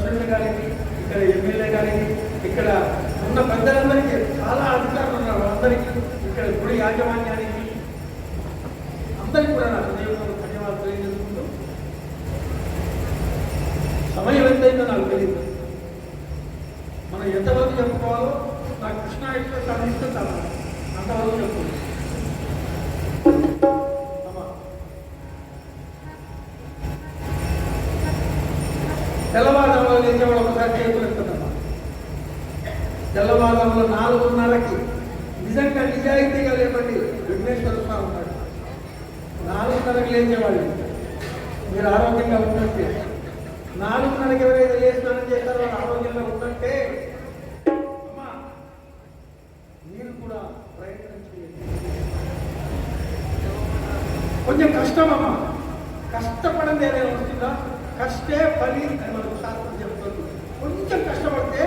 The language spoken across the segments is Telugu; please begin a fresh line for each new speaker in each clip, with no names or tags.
ప్రెసిడెంట్ గారికి, ఇక్కడ ఎమ్మెల్యే గారికి, ఇక్కడ ఉన్న పెద్దలందరికీ చాలా అధికారులు ఉన్నారు. అందరికీ ఇక్కడ గుడి యాజమాన్యానికి అందరికీ కూడా నా హృదయపూర్వక ధన్యవాదాలు తెలియజేసుకుంటూ, సమయం ఎంతైందో నాకు తెలియదు. మనం ఎంతవరకు చెప్పుకోవాలో నాకు కృష్ణా ఎక్స్ప్రెస్ అందిస్తే చాలా అంతవరకు చెప్పుకోవాలి. తెల్లవారుజాములో లేచేవాడు ఒకసారి చేతులు ఎత్తున్నమ్మా. తెల్లవారుజాములో 4:30కి నిజంగా నిజాయితీగా లేపండి విఘ్నేశ్వర స్వామి ఉన్నాడు. 4:30కి లేచేవాళ్ళు మీరు ఆరోగ్యంగా ఉన్నట్టే. 4:30కి ఎవరైతే ఏ స్నానం చేస్తారో వాళ్ళు ఆరోగ్యంగా ఉన్నట్టే. అమ్మా మీరు కూడా ప్రయత్నం చేయండి. కొంచెం కష్టం అమ్మా, కష్టపడండి ఏదైనా వస్తుందా? కష్టే ఫలి అని మనకు శాస్త్రం చెప్తుంది. కొంచెం కష్టపడితే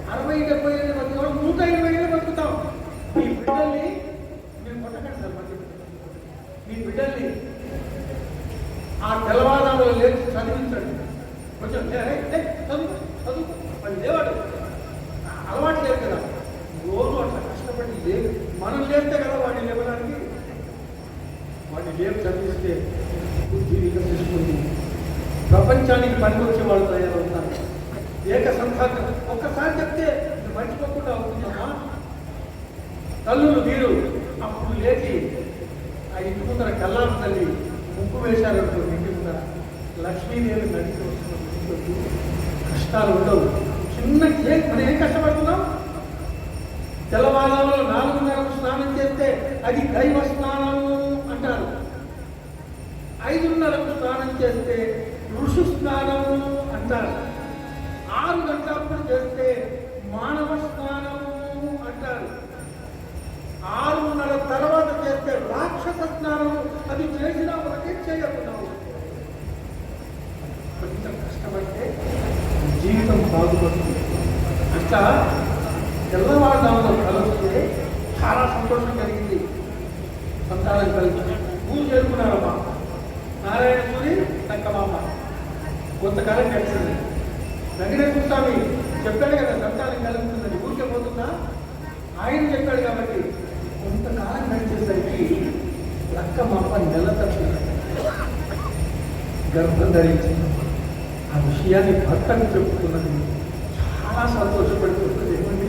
60-70 ఏళ్ళు బతుకుతాం, 120 ఏళ్ళు బతుకుతాం. మీ బిడ్డల్ని మీరు కొట్టకండి సార్. మీ బిడ్డల్ని ఆ తెల్లవారుజాములో లేచి చదివించండి. కొంచెం చదువు చదువు మరి లేవాడు అలవాటు లేదు కదా. రోజు అట్లా కష్టపడి లేదు, మనం లేస్తే కదా వాడిని లేవడానికి. వాడిని లేపు చదివిస్తే బుద్ధి వికసిస్తుంది, ప్రపంచానికి పనికొచ్చే వాళ్ళు తయారవుతారు. ఏక సంస్థానం ఒక్కసారి చెప్తే మర్చిపోకుండా అవుతుందమ్మా. తల్లులు మీరు అప్పుడు లేచి ఆ ఇంటి ముందర కల్లాపు తల్లి ముగ్గు వేశారనుకో, ఇంటి ముందర లక్ష్మీదేవి నడిచి వస్తున్న కష్టాలు ఉండవు. చిన్న మనం ఏం కష్టపడుతున్నాం? తెల్లవారుజాములో 4:30కు స్నానం చేస్తే అది దైవ స్నానము అంటారు. 5:30కు స్నానం చేస్తే ఋషి స్నానము అంటారు. 6 గంటలప్పుడు చేస్తే మానవ స్నానము అంటారు. 6:30 తర్వాత చేస్తే రాక్షస స్నానము. అది చేసినా ఒకటే, చేయకుండా కొంచెం కష్టపడితే జీవితం బాగుపడుతుంది. అట్లా తెల్లవారుజాములో కలిస్తే చాలా సంతోషం కలిగింది. సంతానం కలిసి పూజ చేసుకున్నారమ్మా. నారాయణపూరి తక్కమామ కొంతకాలం గడిచింది. వెంకటేశ్వర స్వామి చెప్పాడు కదా సంతానం కలుగుతుందని. ఊరికే పోతుందా? ఆయన చెప్పాడు కాబట్టి కొంతకాలం గడిచేసరికి లక్కమామ నెల తప్పింది, గర్భం ధరించింది. ఆ విషయాన్ని భర్తకు చెప్పుకున్నది. చాలా సంతోషపడిపోతుంది. ఏమండి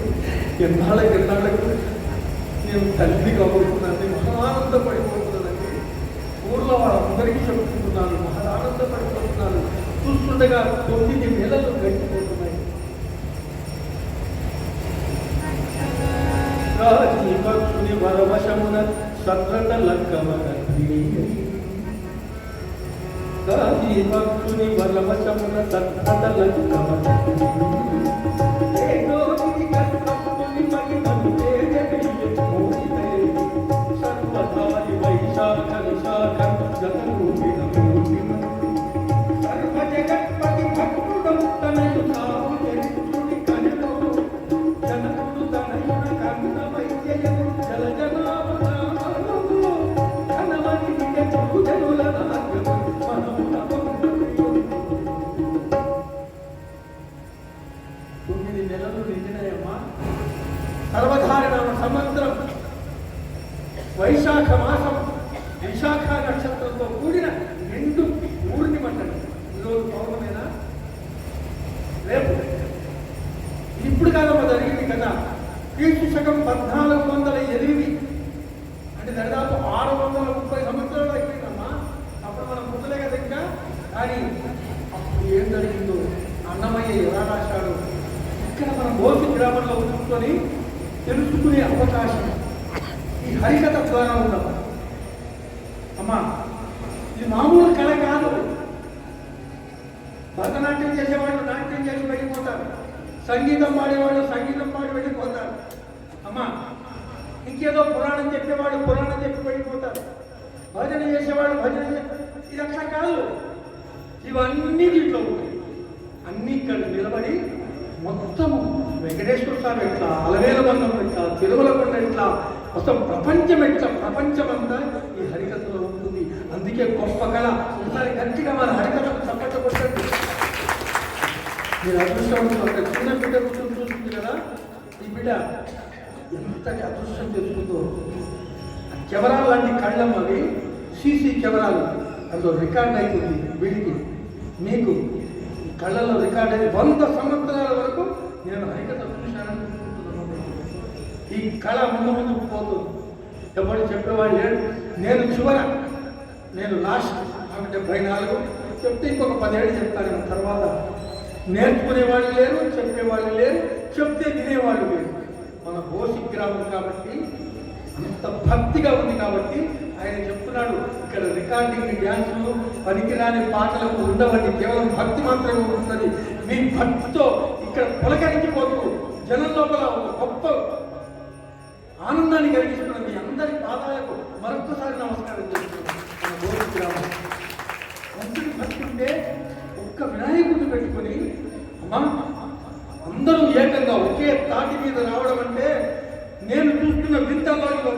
ఎన్నాళ్ళకు నేను తల్లిని కాబోతున్నాను, మహానందపడిపోతున్నానండి. ఊళ్ళో వాళ్ళందరికీ చెప్పుకుంటున్నాను, మహానందపడిపోతున్నాను. చూస్తుండగా 9 నెలలు గడిచిపోతున్నాయి. భక్తుని వరవశమున సత్రత భక్తుని వరవశమున సత్రత సర్వధారి వైశాఖ విశాఖ జగరూపిణ సర్వ జగత్పతి భక్తుడము తనయు సాహు చరిత్రుడి కనుడు జనకుడు తనయున కన్న వైద్యము జల జనాభాను ధనమని జనుల నాగము మనమున 9 నెలలు నిండినాయమ్మా. సర్వధారణ సంవత్సరం వైశాఖ మాసం విశాఖ నక్షత్రంతో కూడిన నిండు పూర్ణిమంటలు. ఈరోజు పౌర్ణమేనా? రేపు ఇప్పుడు కాదమ్మా జరిగింది కదా. క్రీస్తు శకం 1408 అంటే దాదాపు 630 సంవత్సరాలు అయిపోయిందమ్మా. అప్పుడు మనం పుట్టలే కదా ఇంకా. కానీ అప్పుడు ఏం జరిగిందో అన్నమయ్య ఎలా రాశాడు ఇక్కడ మనం భోసి గ్రామంలో కూర్చొని తెలుసుకునే అవకాశం ఈ హరికథ ద్వారా ఉన్నది. అమ్మా ఇది మామూలు కళ కాదు. భరతనాట్యం చేసేవాళ్ళు నాట్యం చేసి వెళ్ళిపోతారు, సంగీతం పాడేవాళ్ళు సంగీతం పాడి వెళ్ళిపోతారు. అమ్మా ఇంకేదో పురాణం చెప్పేవాళ్ళు పురాణం చెప్పి వెళ్ళిపోతారు, భజన చేసేవాళ్ళు భజన. ఇది అట్లా కాదు, ఇవన్నీ దీంట్లో ఉంటాయి. అన్నీ ఇక్కడ నిలబడి మొత్తము వెంకటేశ్వర స్వామి ఎట్లా, అలవేల బంధం ఎట్లా, తిరుమల కొండ ఎట్లా, మొత్తం ప్రపంచం ఎట్లా, ప్రపంచమంతా ఈ హరికథలో ఉంటుంది. అందుకే గొప్ప కళ. ఒకసారి గట్టిగా మన హరికథకు చప్పట్లు కొట్టండి. మీరు అదృష్టవంతులు. అక్కడ చిన్న బిడ్డ కూర్చొని చూస్తుంది కదా, ఈ బిడ్డ ఎంతటి అదృష్టం తెచ్చుకుందో. కెమెరాలు లాంటి కళ్ళం అవి, సీసీ కెమెరాలు, అందులో రికార్డ్ అవుతుంది. వీడికి మీకు కళ్ళల్లో రికార్డ్ అయ్యి 100 సంవత్సరాల వరకు నేను హరికథ చూశానని ఈ కళ ముందుకు పోతుంది. ఎప్పుడు చెప్పేవాళ్ళు లేడు. నేను లాస్ట్ నాకు 74 చెప్తే ఇంకొక 10 ఏళ్ళు చెప్తాను. తర్వాత నేర్చుకునేవాళ్ళు లేరు, చెప్పేవాళ్ళు లేరు, చెప్తే వినేవాళ్ళు లేరు. మన బోసి గ్రామం కాబట్టి అంత భక్తిగా ఉంది కాబట్టి ఆయన చెప్తున్నాడు, ఇక్కడ రికార్డింగ్ డ్యాన్సులు పనికిరాని పాటలకు ఉండవండి, కేవలం భక్తి మాత్రమే ఉంటుంది. మీ భక్తితో ఇక్కడ పులకరించిపోతూ జనం లోపల ఒక గొప్ప ఆనందాన్ని కలిగిస్తున్న మీ అందరి పాదాలకు మరొక్కసారి నమస్కారం చేస్తున్నాను. మన బోసి గ్రామం మంచి భక్తి ఉంటే ఒక్క వినాయకుడిని పెట్టుకొని అందరూ ఏకంగా ఒకే తాటి మీద రావడం అంటే నేను చూస్తున్న వింతల్లో